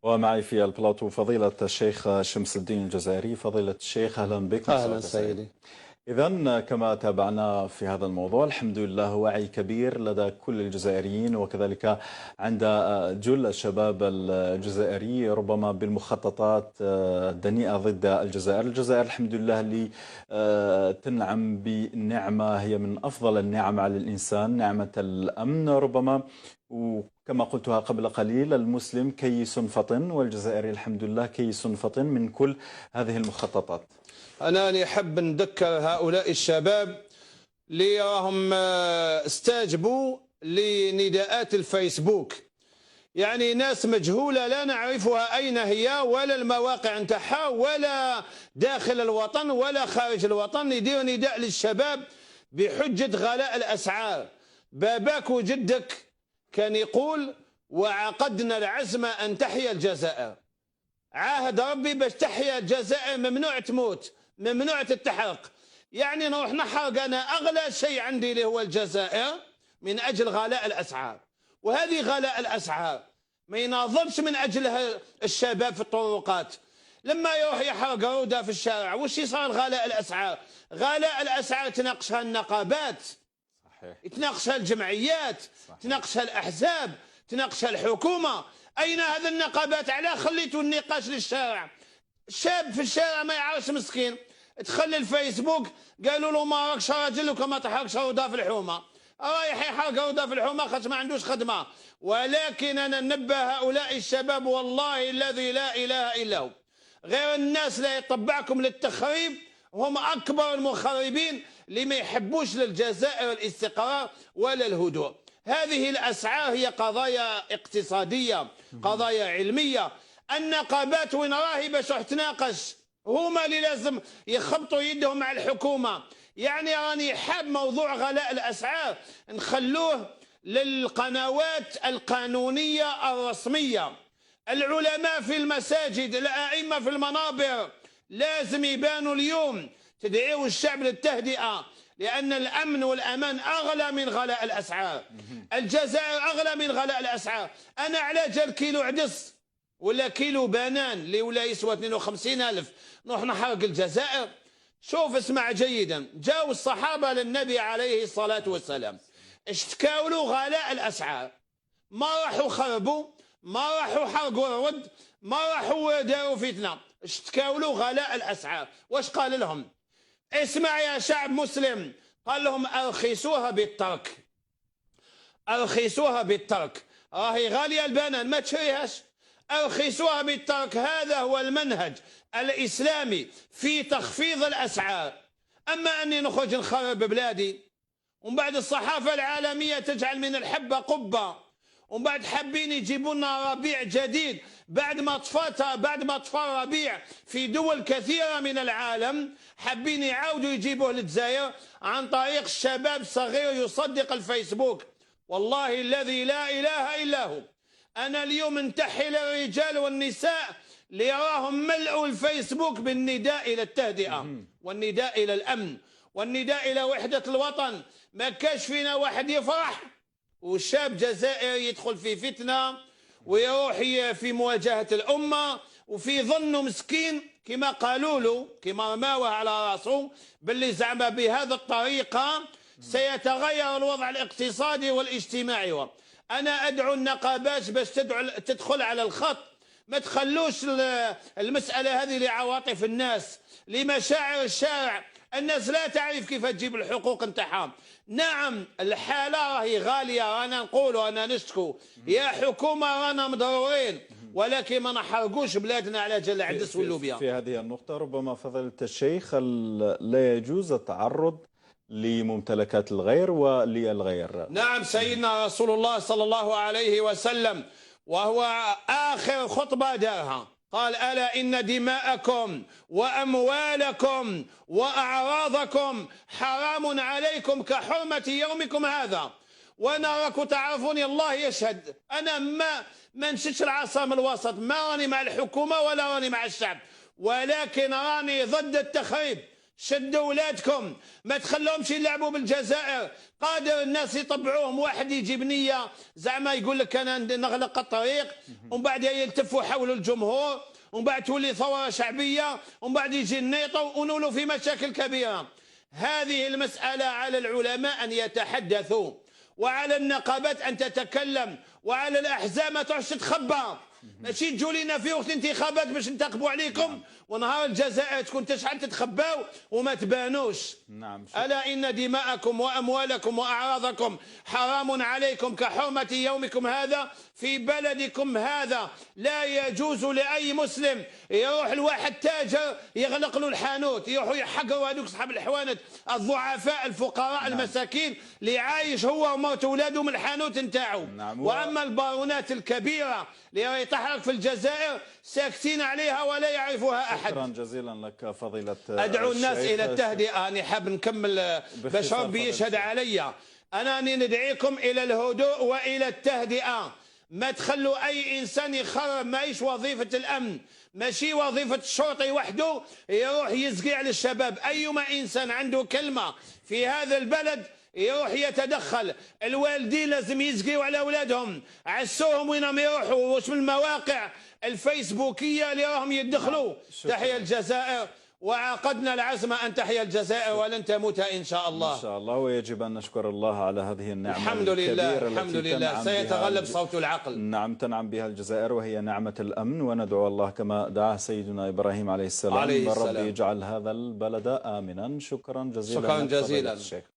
ومعي في البلاطو فضيلة الشيخ شمس الدين الجزائري. فضيلة الشيخ أهلا بكم. أهلا سيدي. إذن كما تابعنا في هذا الموضوع، الحمد لله وعي كبير لدى كل الجزائريين وكذلك عند جل الشباب الجزائري ربما بالمخططات الدنيئة ضد الجزائر. الجزائر الحمد لله اللي تنعم بنعمة هي من أفضل النعم على الإنسان، نعمة الأمن ربما، وكما قلتها قبل قليل المسلم كيس فطن، والجزائري الحمد لله كيس فطن من كل هذه المخططات. أنا أحب نذكر هؤلاء الشباب اللي راهم استجابوا لنداءات الفيسبوك، يعني ناس مجهولة لا نعرفها أين هي ولا المواقع نتاعها ولا داخل الوطن ولا خارج الوطن، يديروا نداء للشباب بحجة غلاء الأسعار. باباك وجدك كان يقول: وعقدنا العزم أن تحيا الجزائر. عاهد ربي باش تحيا الجزائر، ممنوع تموت، ممنوع تتحرق. يعني نروح نحرق أنا أغلى شيء عندي اللي هو الجزائر من أجل غلاء الأسعار. وهذه غلاء الأسعار ما يناظرش من أجلها الشباب في الطرقات. لما يروح يحرق رودة في الشارع وش يصير غلاء الأسعار؟ غلاء الأسعار تناقشها النقابات، صحيح. تناقشها الجمعيات، صحيح. تناقشها الأحزاب، تناقشها الحكومة. أين هذه النقابات؟ على خليتوا النقاش للشارع؟ شاب في الشارع ما يعرفش مسكين، تخلي الفيسبوك قالوا له ما راكش راجل وما تحرقش روضه في الحومه، رايح يحرق روضه في الحومه خاطر ما عندوش خدمه. ولكن انا ننبه هؤلاء الشباب والله الذي لا اله الا هو، غير الناس لا يطبعكم للتخريب، هم اكبر المخربين اللي ما يحبوش للجزائر الاستقرار ولا الهدوء. هذه الاسعار هي قضايا اقتصاديه، قضايا علميه. النقابات وين راهي باش تناقش؟ هما اللي لازم يخبطوا يدهم مع الحكومه. يعني راني حاب موضوع غلاء الاسعار نخلوه للقنوات القانونيه الرسميه. العلماء في المساجد، الائمه في المنابر لازم يبانوا اليوم، تدعيوا الشعب للتهدئه، لأن الأمن والأمان أغلى من غلاء الأسعار. الجزائر أغلى من غلاء الأسعار. أنا على جال كيلو عدس ولا كيلو بنان اللي ولا يسوى 52,000 نروح نحرق الجزائر؟ شوف اسمع جيدا، جاءوا الصحابة للنبي عليه الصلاة والسلام اشتكاوا له غلاء الأسعار، ما راحوا خربوا، ما راحوا حرقوا الرد، ما راحوا داروا فتنة، اشتكاوا له غلاء الأسعار. واش قال لهم؟ اسمع يا شعب مسلم، قال لهم أرخصوها بالترك، أرخصوها بالترك. راهي غالية البنان ما تشريهاش، أرخصوها بالترك. هذا هو المنهج الإسلامي في تخفيض الأسعار. أما أني نخرج نخرب بلادي ومن بعد الصحافة العالمية تجعل من الحبة قبة، ومن بعد حابين يجيبوا لنا ربيع جديد بعد ما طفى الربيع في دول كثيرة من العالم، حابين يعاودوا يجيبوه للجزائر عن طريق الشباب الصغير يصدق الفيسبوك. والله الذي لا إله إلا هو، أنا اليوم انتحي للرجال والنساء اللي راهم ملؤوا الفيسبوك بالنداء إلى التهدئة والنداء إلى الأمن والنداء إلى وحدة الوطن. ما كاش فينا واحد يفرح وشاب جزائري يدخل في فتنة ويروح في مواجهة الأمة وفي ظنه مسكين كما قالوا له، كما رماوه على راسه باللي زعم بهذا الطريقة سيتغير الوضع الاقتصادي والاجتماعي. أنا أدعو النقابات باش تدخل على الخط، ما تخلوش المسألة هذه لعواطف الناس، لمشاعر الشارع. الناس لا تعرف كيف تجيب الحقوق نتاعها. نعم الحالة راهي غالية، رانا نقولوا أنا نشكو يا حكومة رانا مضرورين، ولكن ما نحرقوش بلادنا على جل العدس واللوبيا. في هذه النقطة ربما فضيلة الشيخ لا يجوز التعرض لممتلكات الغير وللغير. نعم سيدنا رسول الله صلى الله عليه وسلم وهو آخر خطبة دارها قال: ألا إن دماءكم وأموالكم وأعراضكم حرام عليكم كحرمة يومكم هذا. وأنا راكم تعرفوني الله يشهد، أنا ما نشدش العصا من الوسط، ما راني مع الحكومة ولا راني مع الشعب، ولكن راني ضد التخريب. شدوا ولادكم، ما تخلوهمش يلعبوا بالجزائر. قادر الناس يطبعوهم، واحد يجيب نيه زعما يقول لك انا نغلق الطريق، ومن بعد يلتفوا حول الجمهور، ومن بعد تولي ثوره شعبيه، ومن بعد يجي النيطو ونولوا في مشاكل كبيره. هذه المساله على العلماء ان يتحدثوا، وعلى النقابات ان تتكلم، وعلى الاحزاب ما تروحش تتخبى. ماشي تجوا لنا في وقت الانتخابات باش ننتخبوا عليكم، ونهار الجزائر تكون تشحال تتخباو وما تبانوش. نعم. ألا إن دماءكم وأموالكم وأعراضكم حرام عليكم كحرمة يومكم هذا في بلدكم هذا. لا يجوز لأي مسلم يروح لواحد تاجر يغلق له الحانوت، يروحوا يحقروا هذوك أصحاب الحوانت الضعفاء الفقراء المساكين اللي عايش هو ومرته ولاده من الحانوت نتاعو. وأما البارونات الكبيرة اللي تحرك في الجزائر ساكتين عليها ولا يعرفها أحد. شكرا جزيلا لك فضيلة أدعو الناس إلى التهدئة. أنا حاب نكمل باش ربي يشهد علي. أنني ندعيكم إلى الهدوء وإلى التهدئة. ما تخلوا أي إنسان يخرب ماهيش وظيفة الأمن، ماشي وظيفة الشرطي وحده يروح يزقي على الشباب. أيما إنسان عنده كلمة في هذا البلد يروح يتدخل. الوالدين لازم يزقيوا على أولادهم، عسوهم وينهم يروحوا، واش من المواقع الفيسبوكية اللي راهم يدخلوا. تحيا الجزائر، وعقدنا العزم أن تحيا الجزائر ولن تموت إن شاء الله. إن شاء الله. ويجب أن نشكر الله على هذه النعمة الحمد لله. الكبيرة الحمد التي لله سيتغلب صوت العقل. نعم، تنعم بها الجزائر، وهي نعمة الأمن. وندعو الله كما دعا سيدنا إبراهيم عليه السلام، ربي يجعل هذا البلد آمنا. شكرا جزيلا. شكرا جزيلا.